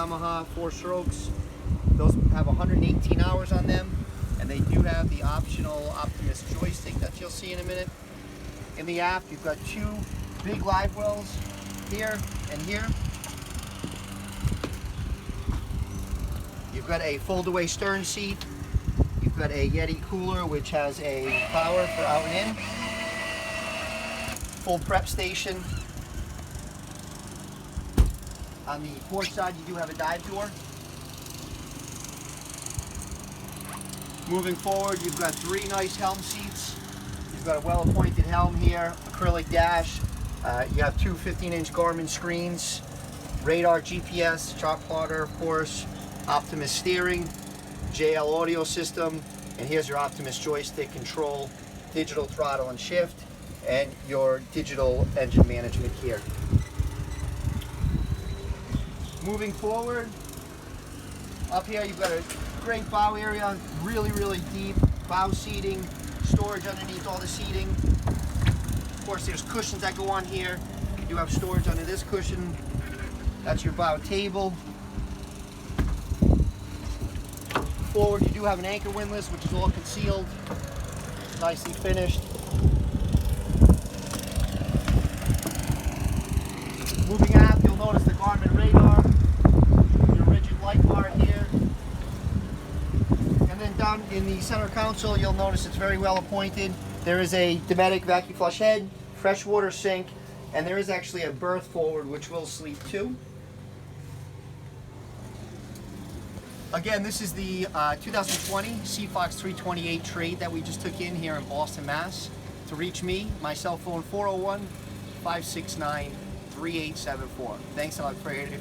Yamaha 4 strokes. Those have 118 hours on them, and they do have the optional Optimus joystick that you'll see in a minute. In the aft, you've got 2 big live wells here and here. You've got a fold-away stern seat. You've got a Yeti cooler, which has a power for out and in. Full prep station. On the port side, you do have a dive door. Moving forward, you've got 3 nice Helm seats. You've got a well-appointed helm here, acrylic dash. You have 2 15-inch Garmin screens, radar, GPS, chart plotter, of course, Optimus steering, JL audio system, and here's your Optimus joystick control, digital throttle and shift, and your digital engine management here. Moving forward, up here you've got a great bow area, really deep bow seating, storage underneath all the seating. Of course, there's cushions that go on here. You do have storage under this cushion. That's your bow table. Forward, you do have an anchor windlass, which is all concealed, nicely finished. Moving aft, you'll notice the Garmin radar, your rigid light bar here. And then down in the center console, you'll notice it's very well appointed. There is a Dometic vacuum flush head, freshwater sink, and there is actually a berth forward which will sleep too. Again, this is the 2020 Seafox 328 trade that we just took in here in Boston, Mass. To reach me, my cell phone 401-569-3874. Thanks a lot for hearing.